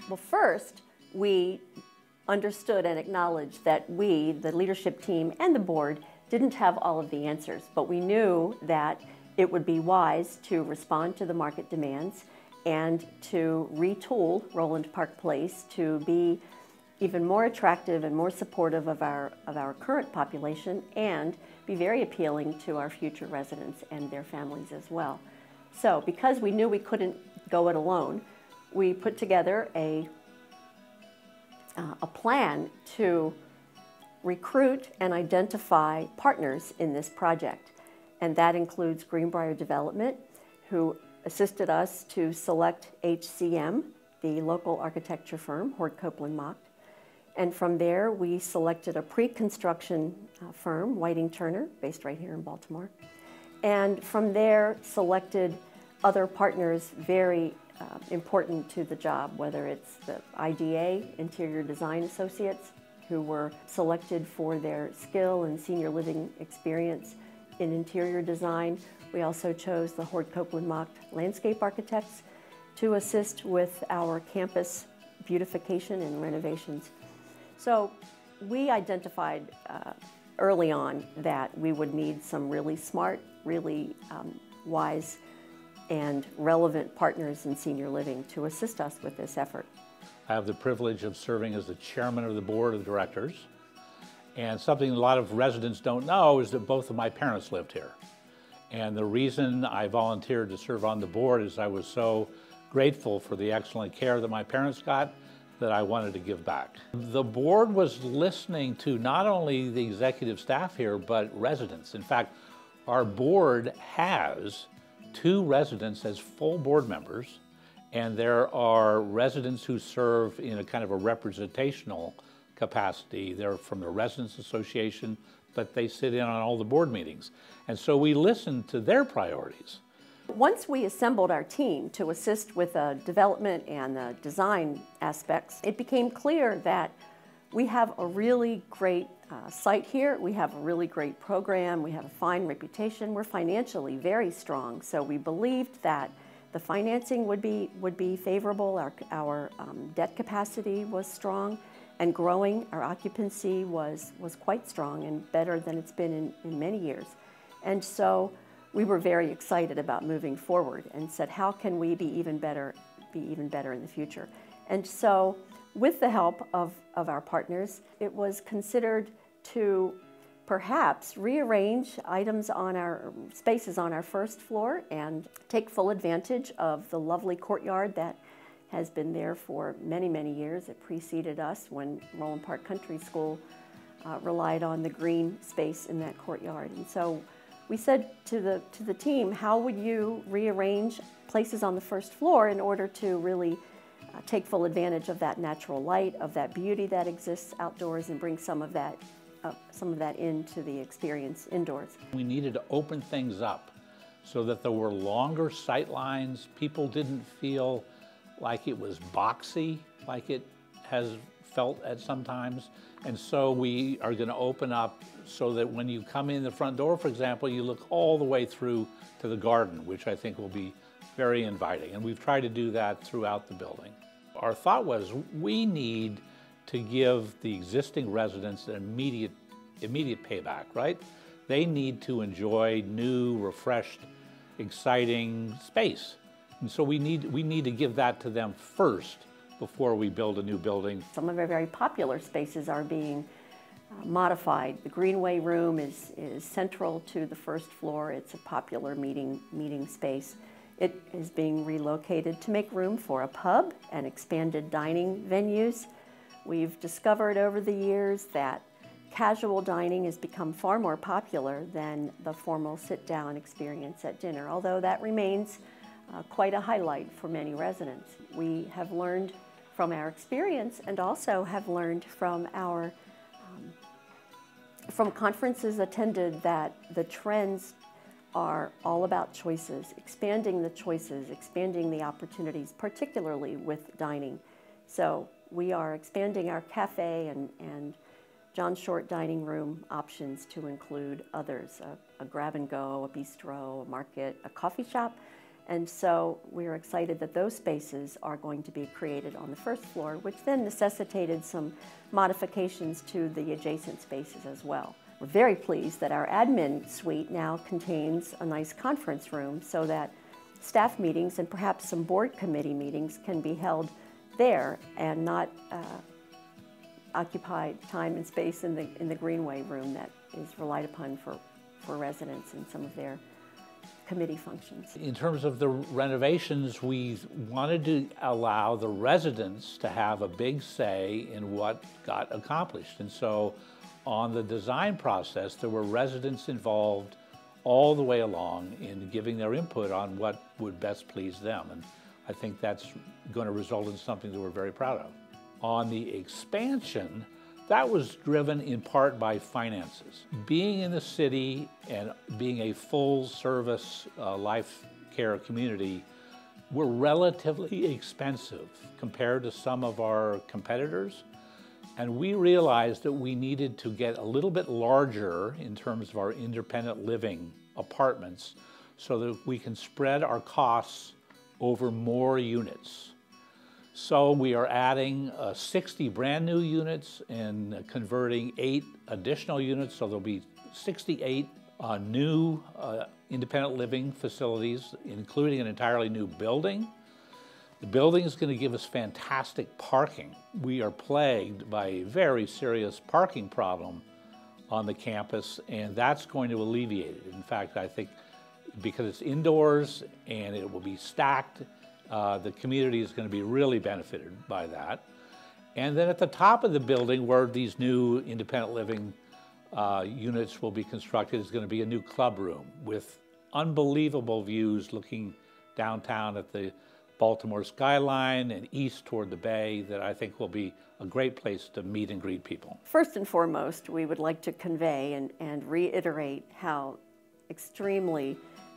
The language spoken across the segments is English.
Well, first, we understood and acknowledged that we, the leadership team and the board, didn't have all of the answers, but we knew that it would be wise to respond to the market demands and to retool Roland Park Place to be even more attractive and more supportive of our current population and be very appealing to our future residents and their families as well. So because we knew we couldn't go it alone, we put together a plan to recruit and identify partners in this project. And that includes Greenbrier Development, who assisted us to select HCM, the local architecture firm, Hort Copeland Mock. And from there, we selected a pre-construction firm, Whiting Turner, based right here in Baltimore. And from there, selected other partners very important to the job, whether it's the IDA, Interior Design Associates, who were selected for their skill and senior living experience in interior design. We also chose the Hort Copeland Mock landscape architects to assist with our campus beautification and renovations. So we identified early on that we would need some really smart, really wise and relevant partners in senior living to assist us with this effort. I have the privilege of serving as the chairman of the board of directors. And something a lot of residents don't know is that both of my parents lived here. And the reason I volunteered to serve on the board is I was so grateful for the excellent care that my parents got that I wanted to give back. The board was listening to not only the executive staff here, but residents. In fact, our board has 2 residents as full board members, and there are residents who serve in a kind of a representational capacity. They're from the Residents Association, but they sit in on all the board meetings. And so we listened to their priorities. Once we assembled our team to assist with the development and the design aspects, it became clear that we have a really great site here. We have a really great program. We have a fine reputation. We're financially very strong. So we believed that the financing would be favorable. Our debt capacity was strong and growing. Our occupancy was quite strong and better than it's been in many years. And so we were very excited about moving forward and said, how can we be even better in the future? And so with the help of our partners, it was considered to perhaps rearrange items on our spaces on our first floor and take full advantage of the lovely courtyard that has been there for many, many years. It preceded us when Roland Park Country School relied on the green space in that courtyard. And so we said to the team, how would you rearrange places on the first floor in order to really take full advantage of that natural light, of that beauty that exists outdoors, and bring some of that into the experience indoors. We needed to open things up so that there were longer sight lines. People didn't feel like it was boxy, like it has felt at some times. And so we are going to open up so that when you come in the front door, for example, you look all the way through to the garden, which I think will be very inviting. And we've tried to do that throughout the building. Our thought was we need to give the existing residents an immediate payback, right? They need to enjoy new, refreshed, exciting space. And so we need to give that to them first before we build a new building. Some of our very popular spaces are being modified. The Greenway Room is central to the first floor. It's a popular meeting space. It is being relocated to make room for a pub and expanded dining venues. We've discovered over the years that casual dining has become far more popular than the formal sit-down experience at dinner, although that remains quite a highlight for many residents. We have learned from our experience and also have learned from our from conferences attended that the trends are all about choices, expanding the choices, expanding the opportunities, particularly with dining. So we are expanding our cafe and John Short dining room options to include others, a grab and go, a bistro, a market, a coffee shop, And so we're excited that those spaces are going to be created on the first floor, which then necessitated some modifications to the adjacent spaces as well. We're very pleased that our admin suite now contains a nice conference room so that staff meetings and perhaps some board committee meetings can be held there and not occupy time and space in the Greenway room that is relied upon for residents and some of their committee functions. In terms of the renovations, we wanted to allow the residents to have a big say in what got accomplished. And so on the design process, there were residents involved all the way along in giving their input on what would best please them. And I think that's going to result in something that we're very proud of. On the expansion, that was driven in part by finances. Being in the city and being a full-service life care community were relatively expensive compared to some of our competitors. And we realized that we needed to get a little bit larger in terms of our independent living apartments so that we can spread our costs over more units. So we are adding 60 brand new units and converting 8 additional units, so there'll be 68 new independent living facilities, including an entirely new building. The building is going to give us fantastic parking. We are plagued by a very serious parking problem on the campus, and that's going to alleviate it. In fact, I think because it's indoors and it will be stacked, the community is going to be really benefited by that. And then at the top of the building where these new independent living units will be constructed is going to be a new club room with unbelievable views looking downtown at the Baltimore skyline and east toward the bay that I think will be a great place to meet and greet people. First and foremost, we would like to convey and reiterate how extremely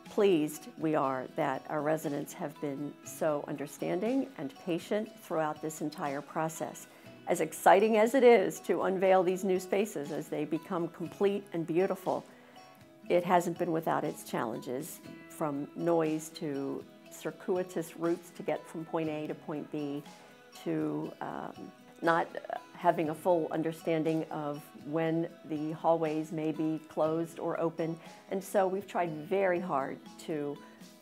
pleased we are that our residents have been so understanding and patient throughout this entire process. As exciting as it is to unveil these new spaces as they become complete and beautiful, it hasn't been without its challenges, from noise to circuitous routes to get from point A to point B, to not having a full understanding of when the hallways may be closed or open. And so we've tried very hard to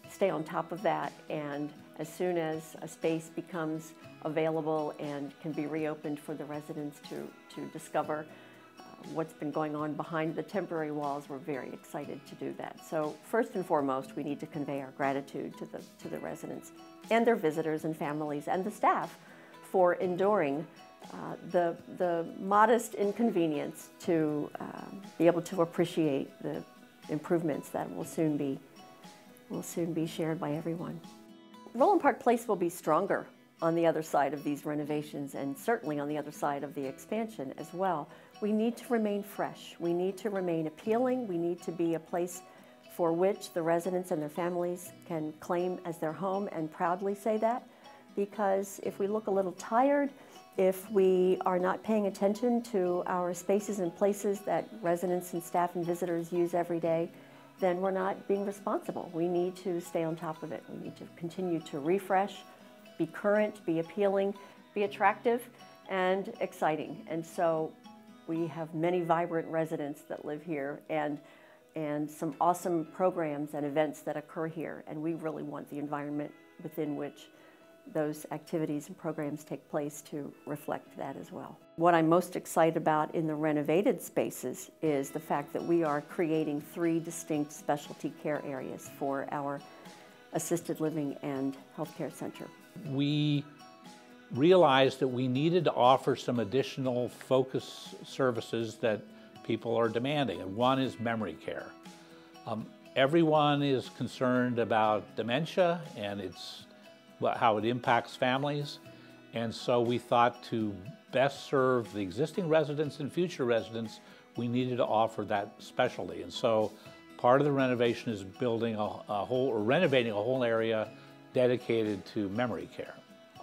stay on top of that, and as soon as a space becomes available and can be reopened for the residents to discover what's been going on behind the temporary walls, we're very excited to do that. So first and foremost, we need to convey our gratitude to the residents and their visitors and families and the staff for enduring the modest inconvenience to be able to appreciate the improvements that will soon be shared by everyone. Roland Park Place will be stronger on the other side of these renovations, and certainly on the other side of the expansion as well. We need to remain fresh. We need to remain appealing. We need to be a place for which the residents and their families can claim as their home and proudly say that. Because if we look a little tired, if we are not paying attention to our spaces and places that residents and staff and visitors use every day, then we're not being responsible. We need to stay on top of it. We need to continue to refresh, be current, be appealing, be attractive, and exciting. And so we have many vibrant residents that live here and some awesome programs and events that occur here. And we really want the environment within which those activities and programs take place to reflect that as well. What I'm most excited about in the renovated spaces is the fact that we are creating 3 distinct specialty care areas for our assisted living and healthcare center. We realized that we needed to offer some additional focus services that people are demanding, and one is memory care. Everyone is concerned about dementia and how it impacts families, and so we thought to best serve the existing residents and future residents, we needed to offer that specialty. And so part of the renovation is building renovating a whole area dedicated to memory care.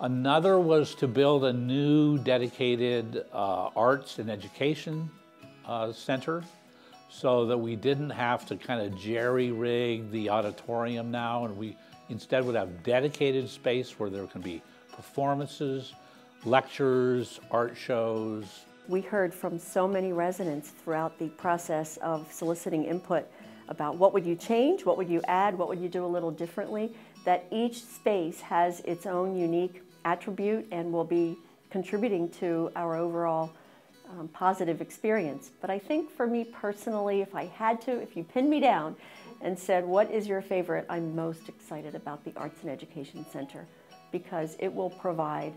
Another was to build a new dedicated arts and education center so that we didn't have to kind of jerry-rig the auditorium now, and we instead would have dedicated space where there can be performances, lectures, art shows. We heard from so many residents throughout the process of soliciting input about what would you change, what would you add, what would you do a little differently, that each space has its own unique attribute and will be contributing to our overall positive experience. But I think for me personally, if you pinned me down and said, what is your favorite, I'm most excited about the Arts and Education Center, because it will provide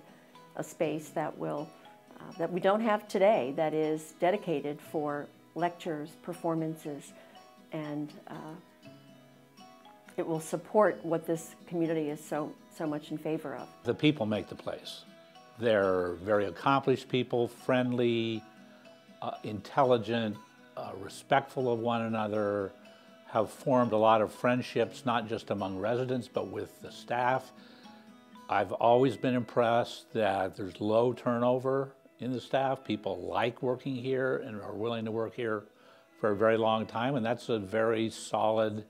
a space that we don't have today, that is dedicated for lectures, performances, and it will support what this community is so much in favor of. The people make the place. They're very accomplished people, friendly, intelligent, respectful of one another, have formed a lot of friendships, not just among residents, but with the staff. I've always been impressed that there's low turnover in the staff. People like working here and are willing to work here for a very long time, and that's a very solid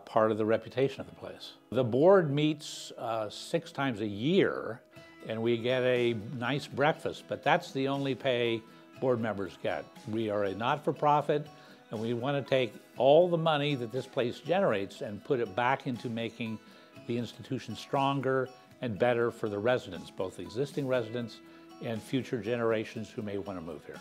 part of the reputation of the place. The board meets 6 times a year, and we get a nice breakfast, but that's the only pay board members get. We are a not-for-profit, and we want to take all the money that this place generates and put it back into making the institution stronger and better for the residents, both existing residents and future generations who may want to move here.